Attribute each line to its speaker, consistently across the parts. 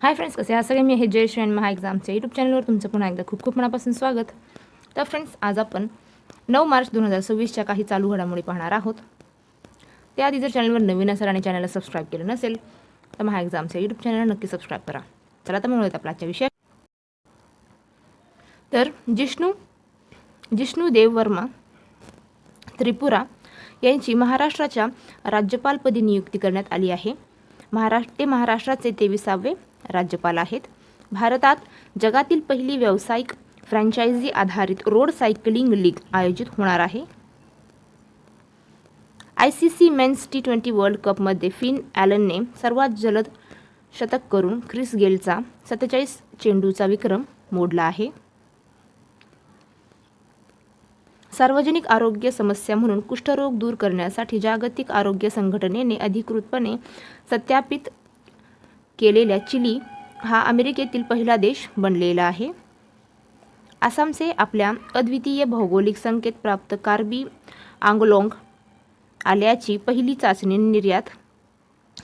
Speaker 1: Hi friends, कसे आहात सगळे? मी हे जयश्री आणि महा एक्झामच्या यूट्यूब चॅनलवर तुमचं पुन्हा एकदा खूप खूप मनापासून स्वागत. तर फ्रेंड्स, आज आपण 9 मार्च 2026च्या काही चालू घडामोडी पाहणार आहोत. त्याआधी जर चॅनलवर नवीन असेल आणि चॅनलला सबस्क्राईब केलं नसेल तर महा एक्झामच्या यूट्यूब चॅनलला नक्की सबस्क्राईब करा. चला तर मिळूयात आपला आजच्या विषय. तर जिष्णू देव वर्मा त्रिपुरा यांची महाराष्ट्राच्या राज्यपालपदी नियुक्ती करण्यात आली आहे. ते महाराष्ट्राचे 23वे राज्यपाल आहेत. भारतात जगातील पहिली व्यावसायिक फ्रँचायझी आधारित रोड सायकलिंग लीग आयोजित होणार आहे. ICC मेन्स T20 वर्ल्ड कपमध्ये फिन ॲलनने सर्वात जलद शतक करून क्रिस गेलचा 47 चेंडूचा विक्रम मोडला आहे. सार्वजनिक आरोग्य समस्या म्हणून कुष्ठरोग दूर करण्यासाठी जागतिक आरोग्य संघटनेने अधिकृतपणे सत्यापित केलेल्या चिली हा अमेरिकेतील पहिला देश बनलेला आहे. आसामचे आपल्या अद्वितीय भौगोलिक संकेत प्राप्त कार्बी आंगलोंग आल्याची पहिली चाचणी निर्यात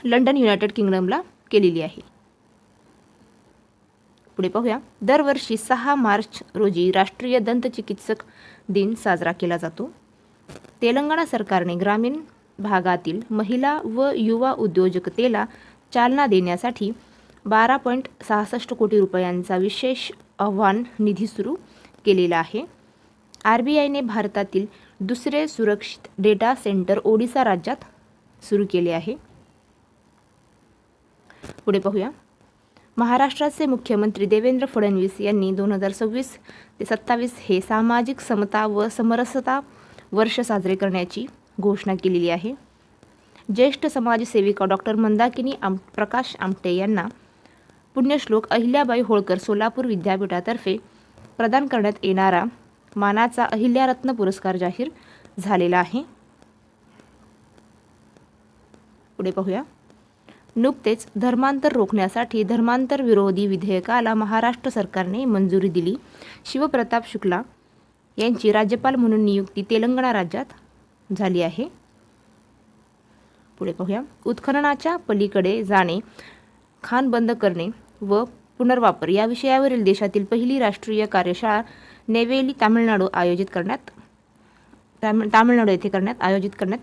Speaker 1: लंडन युनायटेड किंगडमला केलेली आहे. पुढे पाहूया. दरवर्षी 6 मार्च रोजी राष्ट्रीय दंतचिकित्सक दिन साजरा केला जातो. तेलंगणा सरकारने ग्रामीण भागातील महिला व युवा उद्योजकतेला चालना देण्यासाठी 12.66 कोटी रुपयांचा विशेष आव्हान निधी सुरू केलेला आहे. RBIने भारतातील दुसरे सुरक्षित डेटा सेंटर ओडिसा राज्यात सुरू केले आहे. पुढे पाहूया. महाराष्ट्राचे मुख्यमंत्री देवेंद्र फडणवीस यांनी 2026 ते 27 हे सामाजिक समता व समरसता वर्ष साजरे करण्याची घोषणा केलेली आहे. ज्येष्ठ समाजसेविका डॉक्टर मंदाकिनी प्रकाश आमटे यांना पुण्यश्लोक अहिल्याबाई होळकर सोलापूर विद्यापीठातर्फे प्रदान करण्यात येणारा मानाचा अहिल्यारत्न पुरस्कार जाहीर झालेला आहे. पुढे पाहूया. नुकतेच धर्मांतर रोखण्यासाठी धर्मांतर विरोधी विधेयकाला महाराष्ट्र सरकारने मंजुरी दिली. शिवप्रताप शुक्ला यांची राज्यपाल म्हणून नियुक्ती तेलंगणा राज्यात झाली आहे. पुढे पाहूया. उत्खननाच्या पलीकडे जाणे, खाण बंद करणे व पुनर्वापर या विषयावरील देशातील पहिली राष्ट्रीय कार्यशाळा नेवेली तामिळनाडू येथे आयोजित करण्यात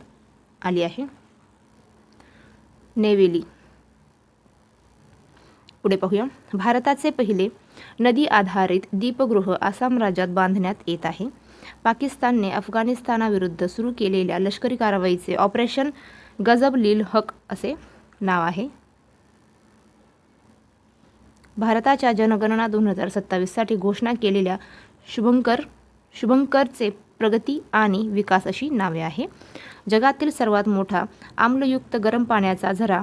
Speaker 1: आली आहे. नेवेली. पुढे पाहूया. भारताचे पहिले नदी आधारित दीपगृह आसाम राज्यात बांधण्यात येत आहे. पाकिस्तानने अफगाणिस्तानाविरुद्ध सुरू केलेल्या लष्करी कारवाईचे ऑपरेशन गजब-लील-हक असे नाव आहे. भारताच्या जनगणना 2027 साठी घोषणा केलेल्या शुभंकरचे प्रगती आणि विकास अशी नावे आहे. जगातील सर्वात मोठा आम्लयुक्त गरम पाण्याचा झरा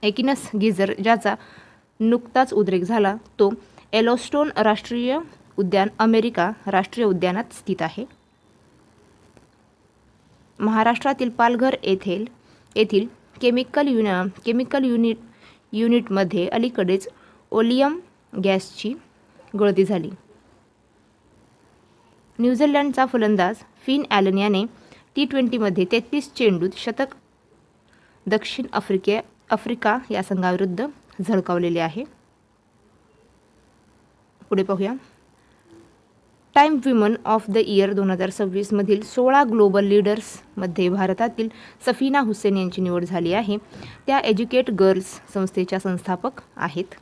Speaker 1: एकिनस गीझर ज्याचा नुकताच उद्रेक झाला तो येलोस्टोन राष्ट्रीय उद्यान अमेरिका राष्ट्रीय उद्यानात स्थित आहे. महाराष्ट्रातील पालघर येथील केमिकल युनिटमध्ये अलीकडेच ओलियम गॅसची गळती झाली. न्यूझीलंडचा फलंदाज फिन ॲलन याने T20मध्ये 33 चेंडूत शतक दक्षिण आफ्रिका या संघाविरुद्ध झळकावलेले आहे. पुढे पाहूया. Time women of the year 2026 मधील 16 ग्लोबल लीडर्समध्ये भारतातील सफीना हुसेन यांची निवड झाली आहे. त्या एज्युकेट गर्ल्स संस्थेच्या संस्थापक आहेत.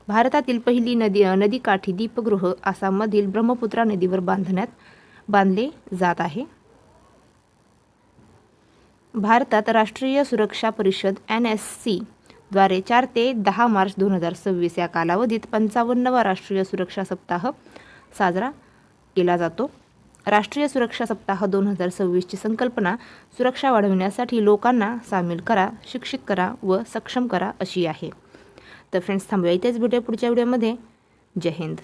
Speaker 1: भारतातील पहिली नदीकाठी दीपगृह आसाममधील ब्रह्मपुत्रा नदीवर बांधले जात आहे. भारतात राष्ट्रीय सुरक्षा परिषद NSC द्वारे 4 ते 10 मार्च 2026 या कालावधीत 55वा राष्ट्रीय सुरक्षा सप्ताह साजरा केला जातो. राष्ट्रीय सुरक्षा सप्ताह 2026 ची संकल्पना सुरक्षा वाढविण्यासाठी लोकांना सामील करा, शिक्षित करा व सक्षम करा अशी आहे. तर फ्रेंड्स, थांबूया इथेच. भेटूया पुढच्या व्हिडिओमध्ये. जय हिंद.